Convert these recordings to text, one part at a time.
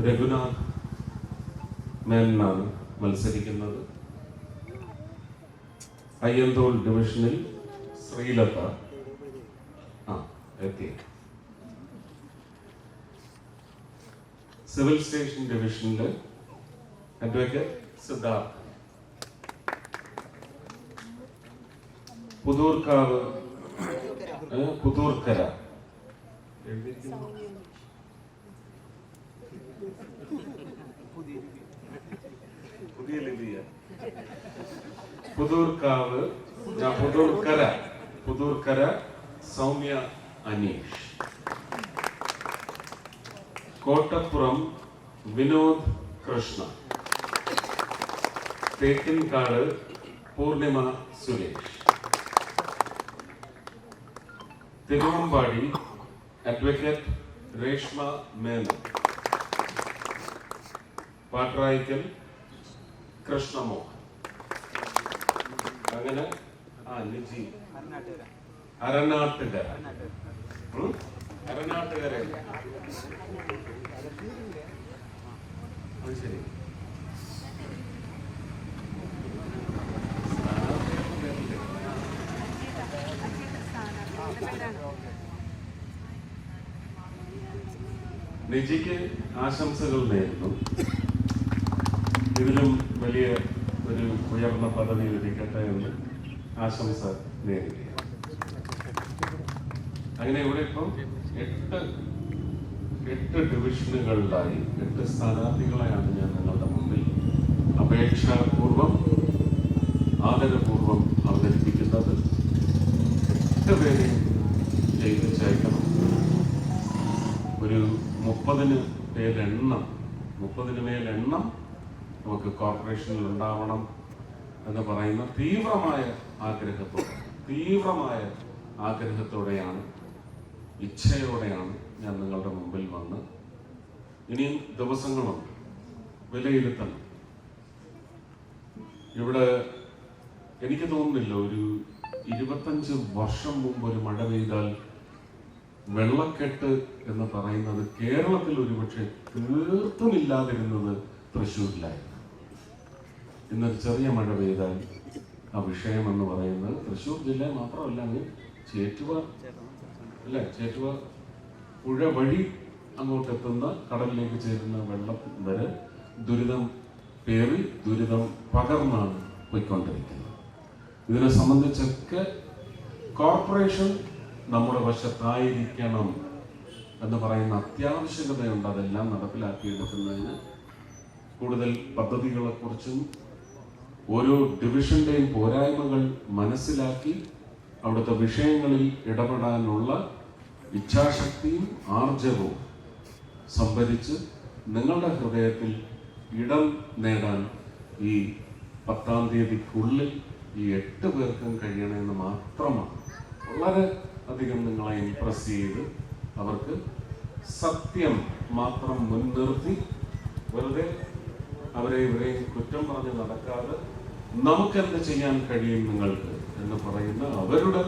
രഘുനാഥ് മേനോനാണ് മത്സരിക്കുന്നത്. അയ്യന്തോൾ ഡിവിഷനിൽ ശ്രീലത എത്തി. സിവിൽ സ്റ്റേഷൻ ഡിവിഷനിൽ അഡ്വക്കേറ്റ് സിദ്ധാർത്ഥ്. പുതൂർക്കാവ് പുതൂർക്കര പുതിയ ലിപിയ പുതൂർക്കര സൗമ്യ അനീഷ്. കോട്ടപ്പുറം വിനോദ് കൃഷ്ണ. തേക്കിൻകാട് പൂർണിമ സുരേഷ്. തിരുവമ്പാടി അഡ്വക്കേറ്റ് രേഷ്മ മേനോൻ. പാട്രായിക്കൽ കൃഷ്ണമോഹൻ. അങ്ങനെ ലിജി അരനാട്ടുകര. അത് ശരി. നിജിക്ക് ആശംസകൾ നേരുന്നു. ഇതിലും വലിയ ഒരു ഉയർന്ന പദവി ലഭിക്കട്ടെ എന്ന് ആശംസ നേരുകയാണ്. അങ്ങനെ ഇവിടെ ഇപ്പം 8 ഡിവിഷനുകളിലായി 8 സ്ഥാനാർത്ഥികളെയാണ് ഞാൻ നിങ്ങളുടെ മുമ്പിൽ അപേക്ഷാപൂർവം ആദരപൂർവം അവതരിപ്പിക്കുന്നത്. 8 പേരെയും ജയിപ്പിച്ചയക്കണം. ഒരു 30 മേലെണ്ണം നമുക്ക് കോർപ്പറേഷനിൽ ഉണ്ടാവണം എന്ന് പറയുന്ന തീവ്രമായ ആഗ്രഹത്തോടെയാണ് ഇച്ഛയോടെയാണ് ഞാൻ നിങ്ങളുടെ മുമ്പിൽ വന്ന് ഇനിയും ദിവസങ്ങളുണ്ട് വിലയിരുത്തണം. ഇവിടെ എനിക്ക് തോന്നുന്നില്ല ഒരു 25 വർഷം മുമ്പ് ഒരു മഴ പെയ്താൽ വെള്ളക്കെട്ട് എന്ന് പറയുന്നത് കേരളത്തിൽ ഒരുപക്ഷെ തീർത്തുമില്ലാതിരുന്നത് തൃശ്ശൂരിലായിരുന്നു. ഇന്നൊരു ചെറിയ മഴ പെയ്താൽ ആ വിഷയം എന്ന് പറയുന്നത് തൃശ്ശൂർ ജില്ല മാത്രമല്ല, ചേറ്റുവ പുഴ വഴി അങ്ങോട്ടെത്തുന്ന കടലിലേക്ക് ചേരുന്ന വെള്ളം വരെ ദുരിതം പകർന്നാണ് പോയിക്കൊണ്ടിരിക്കുന്നത്. ഇതിനെ സംബന്ധിച്ചൊക്കെ കോർപ്പറേഷൻ നമ്മുടെ വശത്തായിരിക്കണം എന്ന് പറയുന്ന അത്യാവശ്യകതയുണ്ട്. അതെല്ലാം നടപ്പിലാക്കിയെടുക്കുന്നതിന് കൂടുതൽ പദ്ധതികളെക്കുറിച്ചും ഓരോ ഡിവിഷന്റെയും പോരായ്മകൾ മനസ്സിലാക്കി അവിടുത്തെ വിഷയങ്ങളിൽ ഇടപെടാനുള്ള ഇച്ഛാശക്തിയും ആർജവവും സംഭരിച്ച് നിങ്ങളുടെ ഹൃദയത്തിൽ ഇടം നേടാൻ ഈ 10-ാം തീയതിക്കുള്ളിൽ ഈ 8 പേർക്കും കഴിയണമെന്ന് മാത്രമാണ്. വളരെ അധികം നിങ്ങളെ ഇംപ്രസ് ചെയ്ത് അവർക്ക് സത്യം മാത്രം മുൻനിർത്തി വെറുതെ ഇവരെയും കുറ്റം പറഞ്ഞ് നടക്കാതെ നമുക്കെന്ത് ചെയ്യാൻ കഴിയും നിങ്ങൾക്ക് എന്ന് പറയുന്ന അവരുടെ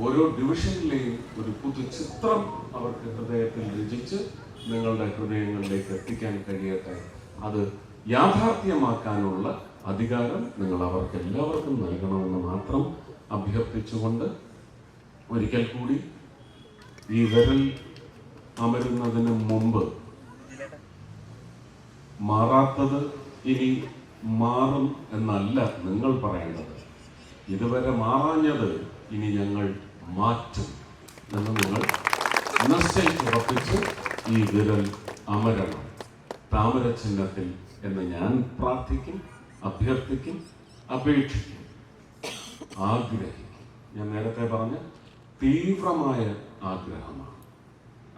ഓരോ ഡിവിഷനിലെയും ഒരു പുതുചിത്രം അവർക്ക് ഹൃദയത്തിൽ രചിച്ച് നിങ്ങളുടെ ഹൃദയങ്ങളിലേക്ക് എത്തിക്കാൻ കഴിയട്ടെ. അത് യാഥാർത്ഥ്യമാക്കാനുള്ള അധികാരം നിങ്ങൾ അവർക്ക് എല്ലാവർക്കും നൽകണമെന്ന് മാത്രം അഭ്യർത്ഥിച്ചുകൊണ്ട് ഒരിക്കൽ കൂടി ഈ വിരൽ അമരുന്നതിന് മുമ്പ് മാറാത്തത് ഇനി മാറും എന്നല്ല നിങ്ങൾ പറയേണ്ടത്. ഇതുവരെ മാറാഞ്ഞത് ഇനി ഞങ്ങൾ മാറ്റും എന്ന് നിങ്ങൾ നിശ്ചയിച്ചുറപ്പിച്ച് ഈ വിരൽ അമരണം താമര ചിഹ്നത്തിൽ എന്ന് ഞാൻ പ്രാർത്ഥിക്കും, അഭ്യർത്ഥിക്കും, അപേക്ഷിക്കും, ആഗ്രഹിക്കും. ഞാൻ നേരത്തെ പറഞ്ഞ തീവ്രമായ ആഗ്രഹമാണ്.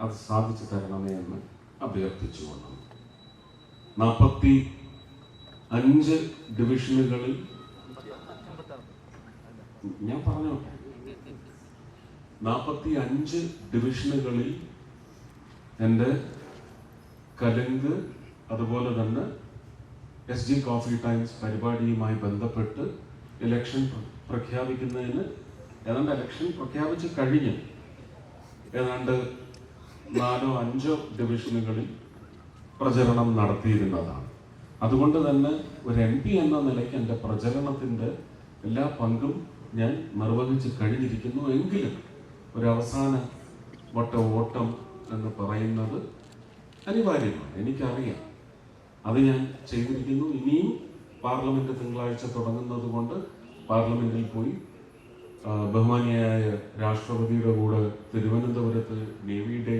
അത് സാധിച്ചു തരണമേ എന്ന് അഭ്യർത്ഥിച്ചുകൊണ്ടാണ്. 45 ഡിവിഷനുകളിൽ ഞാൻ പറഞ്ഞോട്ടെ, 45 ഡിവിഷനുകളിൽ എൻ്റെ കലുങ്ക് അതുപോലെ തന്നെ SG കോഫി ടൈംസ് പരിപാടിയുമായി ബന്ധപ്പെട്ട് ഇലക്ഷൻ പ്രഖ്യാപിക്കുന്നതിന് ഇലക്ഷൻ പ്രഖ്യാപിച്ച് കഴിഞ്ഞ് ഏതാണ്ട് 4-5 ഡിവിഷനുകളിൽ പ്രചരണം നടത്തിയിരുന്നതാണ്. അതുകൊണ്ട് തന്നെ ഒരു MP എന്ന നിലയ്ക്ക് എൻ്റെ പ്രചരണത്തിൻ്റെ എല്ലാ പങ്കും ഞാൻ നിർവഹിച്ച് കഴിഞ്ഞിരിക്കുന്നു. എങ്കിലും ഒരു അവസാന ഓട്ടം എന്ന് പറയുന്നത് അനിവാര്യമാണ്, എനിക്കറിയാം. അത് ഞാൻ ചെയ്തിരിക്കുന്നു. ഇനിയും പാർലമെന്റ് തിങ്കളാഴ്ച തുടങ്ങുന്നത് കൊണ്ട് പാർലമെന്റിൽ പോയി ബഹുമാനിയായ രാഷ്ട്രപതിയുടെ കൂടെ തിരുവനന്തപുരത്ത് നേവി ഡേ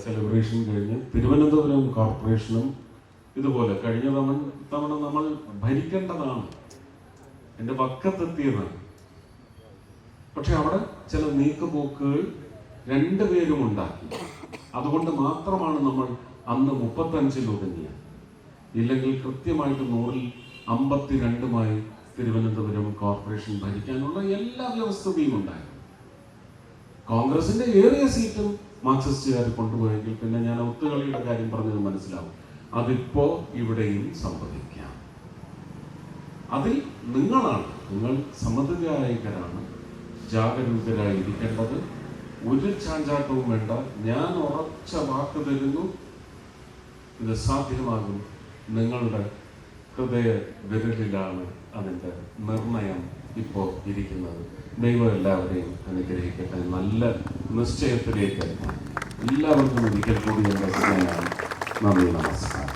സെലിബ്രേഷൻ കഴിഞ്ഞ് തിരുവനന്തപുരം കോർപ്പറേഷനും ഇതുപോലെ കഴിഞ്ഞ തവണ നമ്മൾ ഭരിക്കേണ്ടതാണ്, എൻ്റെ പക്കത്തെത്തിയതാണ്. പക്ഷെ അവിടെ ചില നീക്കുപോക്കുകൾ രണ്ടുപേരും ഉണ്ടാക്കി. അതുകൊണ്ട് മാത്രമാണ് നമ്മൾ അന്ന് 35-ൽ ഒതുങ്ങിയത്. ഇല്ലെങ്കിൽ കൃത്യമായിട്ട് 100-ൽ 52-മായി തിരുവനന്തപുരം കോർപ്പറേഷൻ ഭരിക്കാനുള്ള എല്ലാ വ്യവസ്ഥയും ഉണ്ടായിരുന്നു. കോൺഗ്രസിന്റെ ഏറിയ സീറ്റും മാർക്സിസ്റ്റുകാർ കൊണ്ടുപോയെങ്കിൽ പിന്നെ ഞാൻ ഒത്തുകളിയുടെ കാര്യം പറഞ്ഞത് മനസ്സിലാവും. അതിപ്പോ ഇവിടെയും സംഭവിക്കാം. അതിൽ നിങ്ങൾ സമ്മതിദായകരാണ്, ജാഗരൂകരായിരിക്കേണ്ടത്. ഒരു ചാഞ്ചാട്ടവും വേണ്ട. ഞാൻ ഉറച്ച വാക്ക് തരുന്നു, ഇത് സാധ്യമാകും. നിങ്ങളുടെ ഹൃദയ വിരലിലാണ് അതിൻ്റെ നിർണയം ഇപ്പോൾ ഇരിക്കുന്നത്. ദൈവം എല്ലാവരെയും അനുഗ്രഹിക്കട്ടെ. നല്ല നിശ്ചയത്തിലേക്ക് എല്ലാവർക്കും ഒരിക്കൽ കൂടി എൻ്റെ സ്നേഹം. നന്ദി, നമസ്കാരം.